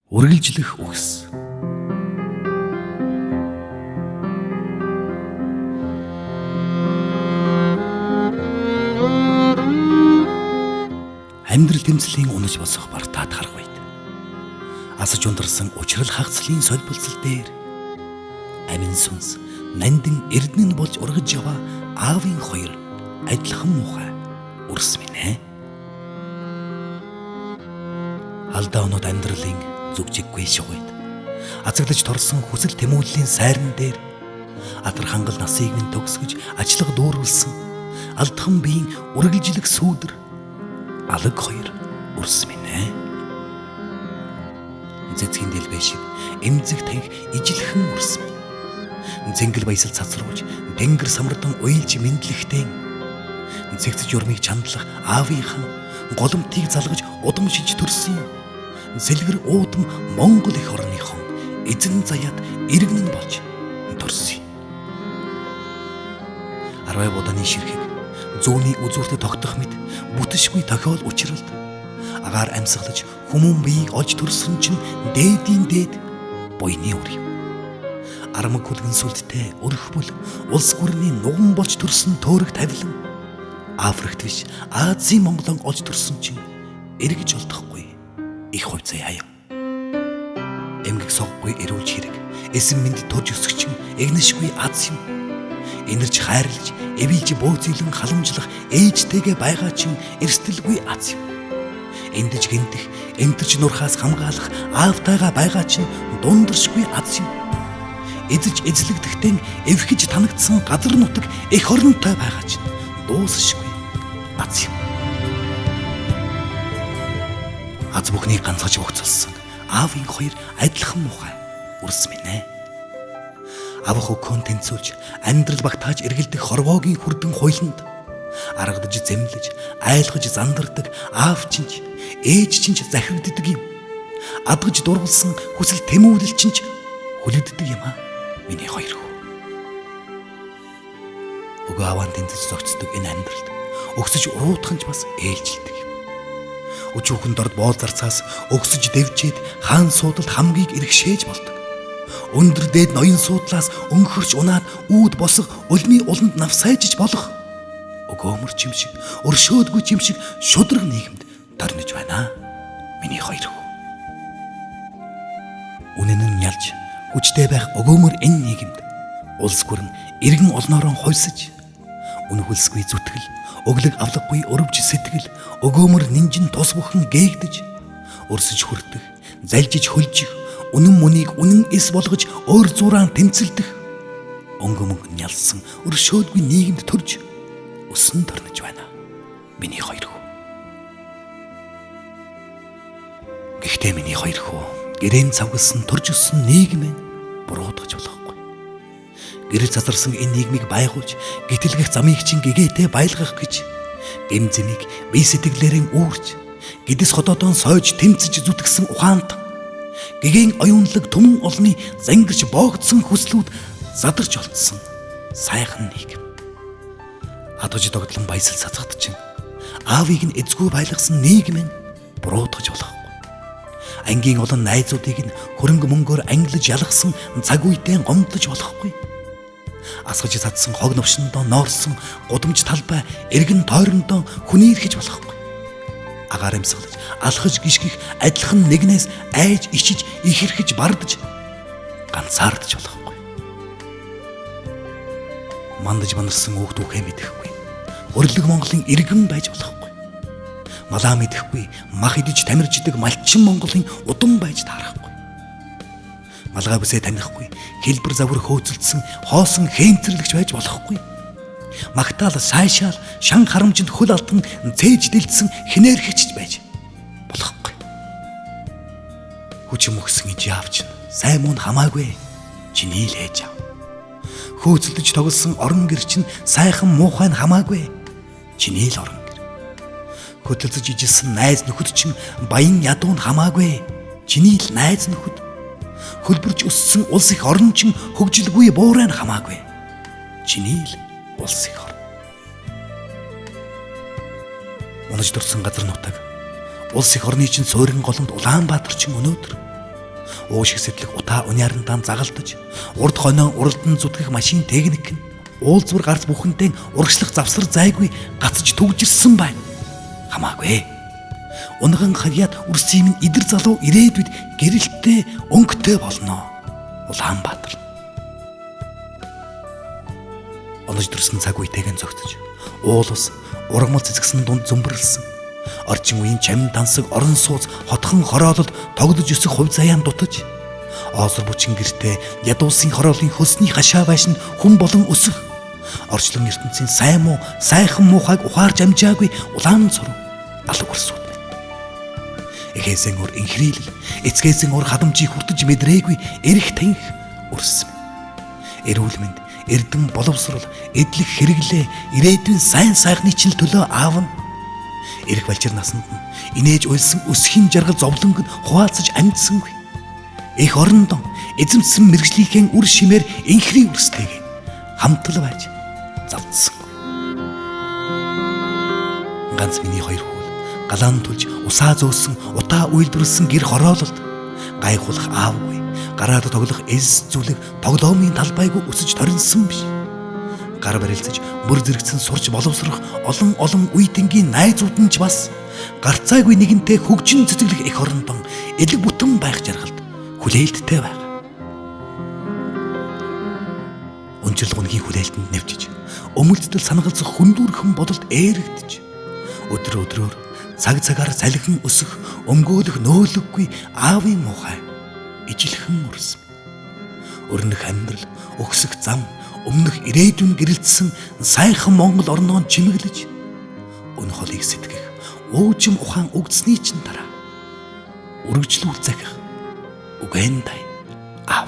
Үргэлжлэх үгс. Амьдрал тэмцлийн унаж босох бартаад харах үед асаж ундарсан учрал хагцлын солбилцол дээр амин сүнс нандин эрдэнэ болж ургаж яваа аавын хоёр адилхан муухай үрс минь ээ. Алдаа оноод амьдралын зүгжиггүй шугойд азаглаж торсон хүсэл тэмүүллийн сайран дээр адар хангал насыг минь төгсгөж ажиллах дүүрүүлсэн алдхан биеийн үргэлжлэх сүүдэр алаг хоёр үрс минь ээ. Зэцгийн дэлбэ шиг эмзэг танх ижилхэн үрс минь. Зэнгэл баясал цацруулж тэнгэр самардан уйлж мэдлэхтэй зэгцэж урмыг чандлах аавынхан голомтыг залгаж удамшиж төрсөн сэлгэр уудам Монгол их орныхон эзэн заяад иргэнэн болж төрсөн. Арвай буданы ширхэг зүүнний үзүүртэ тогтох мэт бүтшгүй тохиол учралд агаар амьсгалж хүмүүн биеийг олж төрсөн чинь дээдийн дээд буйны үр юм. Армаг хүлгэн сүлдтэй өрхбөл улс гүрний нуган болж төрсөн төөрөг тавилан Африкт биш Азийн Монголон олж төрсөн чинь эргэж олдохгүй их хувьцаа яа. Эмгэг соггүй эрүүлж хэрэг эсэм мэнд төрж өсгчин эгнэшгүй аз юм. Энэрч хайрлж эвэлж бөөцөлөн халамжлах ээжтэйгээ байгаа чинь эрсдэлгүй аз юм. Эндэж гинтэх эмтэрч нурхаас хамгаалах аавтайгаа байгаа чинь дундаршгүй аз юм. Эзэж эзлэгдэхтэн эвхэж танагдсан газар нутаг эх оронтой байгаа чинь дуусшгүй аз юм. Аз бүхнийг ганцгаж өгцөлсөн аавын хоёр адилхан муухай үрс минь ээ. Авах өгөхөн тэнцүүлж амьдрал багтааж эргэлдэх хорвоогийн хүрдэн хуйланд аргадж зэмлэж айлгаж зандардаг аав чинч ээж чинч захирддаг юм. Адгаж дургулсан хүсэл тэмүүлэл чинч хүлэгддэг юм аа миний хоёр хүү. Өгөө аваан тэнцэж зогцдог энэ амьдралд өгсөж уруутханч бас ээлжилдэг юм. Өчүүхэн дорд боол зарцаас өгсөж дэвжээд хаан суудалд хамгийн иргэшээж болдог. Өндөр дээд ноён суудлаас өнгөрч унаад үүд босох улмын уланд навсайжж болох өгөөмөр чимшиг өршөөдгүй чимшиг шудраг нийгэмд дорнож байна миний хоёр хүү. Үнэн нь ялж хүчтэй байх өгөөмөр энэ нийгэмд улс гүрэн иргэн олноороо хувьсаж үнэхэлсгүй зүтгэл өглөг авлаггүй өрөвж сэтгэл өгөөмөр нинжин тус бүхэн гээгдэж өрсөж хүрдэх залжиж хөлжих үнэн мөнийг үнэн эс болгож өөр зураан тэмцэлдэх өнгөмөг нялсан өршөөдгүй нийгэмд төрж өсөн дорнож байна миний хоёр хүү. Гэхдээ миний хоёр хүү гэрээн цавгалсан төрж өссөн нийгмээ буруутгаж болохгүй. Гэрэл цазарсан энэ нийгмийг байгуулж гítэлгэх замыг чинь гэгээтэй байлгах гэж гэм зэмийг бие сэтгэлээрэн үүрч гэдэс ходоодон сойж тэмцэж зүтгэсэн ухаант гэгээн оюунлаг түмэн олны зангирч боогдсон хүслүүд задарч олдсон сайхан нийгэм. Адгаж догтлон баясал цацгад чинь аавыг нь эзгүй байлгасан нийгмээ буруутгаж болохгүй. Ангийн олон найзуудыг нь хөрөнгө мөнгөөр ангилж ялгсан цаг үедээ гомдлож болохгүй. Асгаж цадсан хог новшиндоо ноорсон гудамж талбай эргэн тойрондоо хүний ирэхэж болохгүй. Агаар амьсгалж алхаж гიშгэх адилхан нэгнээс айж ичиж ихэрхэж бардаж ганцаардж болохгүй. Мандаж манарсан өөх түүхээ мэдэхгүй. Өрлөг Монголын иргэн байж болохгүй. Малаа мэдэхгүй мах идэж тамирждаг малчин Монголын удам байж таарахгүй. Малгай бүсээ танихгүй хэлбэр завар хөөцөлдсөн хоосон хээнцэрлэгч байж болохгүй. Магтаал сайшаал шан харамжинд хөл алтан цээж дэлдсэн хинээрхэгч байж болохгүй. Хүч мөхсөн иж явч сайн муу хамаагүй чиний л ээж аав. Хөөцөлдөж тоглосон орон гэр чинь сайхан муухай нь хамаагүй чиний л орон гэр. Хөдөлж ижилсэн найз нөхөд чинь баян ядуу нь хамаагүй чиний л найз нөхөд. Хөлбөрж өссөн улс их орон чинь хөгжилгүй буурай нь хамаагүй чиний л улс их орон. Унаж дурсан газар нутаг улс их орны чинь суурин голомт Улаанбаатар чинь өнөөдөр Уушиг сэтлэх утаа униарантан загалтаж, урд хоноо уралдан зүтгэх машин техник нь уулзвар гарц бүхэнтэй урагшлах завсар зайгүй гацж төгжирсэн байна. Хамаагүй. Унган хаяад үрсийн минь идэр залуу ирээдүйд гэрэлттэй өнгөтэй болно. Улаанбаатар. Онож дүрсэн цаг үетэйгэн зогтож, уул ус ургамал цэцгсэн дунд зөмбөрлсөн. Орчин үеийн чамин дансаг орон сууц хотхон хороололд тоглож өсөх хувь заяан дутаж, оосор бүчин гэртээ ядуусын хороолын хөсний хашаа байшин хүн болон өсөх, орчлон ертөнцийн сайн муу сайхан муухайг ухаарж амжаагүй улаан цорон алга өрсүүд минь. Эхээсэн өр инхрийлэл, эцгээсэн өр хадамжийг хүртэж мэдрээгүй эрэх танх өрс минь. Эрүүл мэнд, эрдэм боловсрол, эдлэх хэрэглээ, ирээдүйн сайн сайхны чинь төлөө аавна. Эрэх балчир насанд нь инээж уйлсан өсхийн жаргал зовлонгод хуваалцаж амьдсангүй. Их орондон эзэмсэн мэрэгжлийнхээ үр шимээр инхри үрстэйгээ хамтал байж завдсангүй. Ганц миний хоёр хөл галаан түлж усаа зөөсөн утаа үйлдвэрлсэн гэр хороололд гайхуулах аавгүй, гараад тоглох эс зүлэг тоглоомын талбайгүй өсөж торинсон биш. Гар барилцаж бүр зэрэгцэн сурч боловсрох олон үеийнгийн найзууд нь ч бас гарцаагүй нэгэнтэй хөгжин цэцэглэх их орондон элэг бүтэн байх жаргалд хүлээлттэй байга. Өнчрөл гунгийн хүлээлтэнд нэвчиж өмөлцөл санагалзах хүндүүрхэн бодолд эерэгдэж өдрөөр цаг цагаар салхин өсөх өмгөөлөх нөөлөггүй аавын муухай ижилхэн үрс. Өрнөх амьдрал өгсөх зам өмнөх ирээдүйн гэрэлтсэн сайхан Монгол орноо чимэглэж өн холыг сэтгэх уужим ухаан өгдсний чинь дараа үргэлжлүүл захих үгэн тай аав.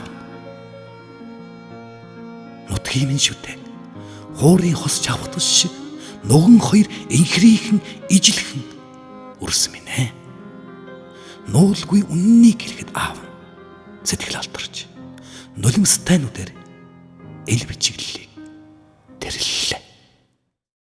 Нутгийн минь шүтээ хуурын хос чавхтас шиг нуган хоёр инхрийхэн ижилхэн үрс минь ээ. Нуулгүй үннийг хэлэхэд аав сэтгэл алдарч нулимстай нүдээр эл бичиглэлийг тэрл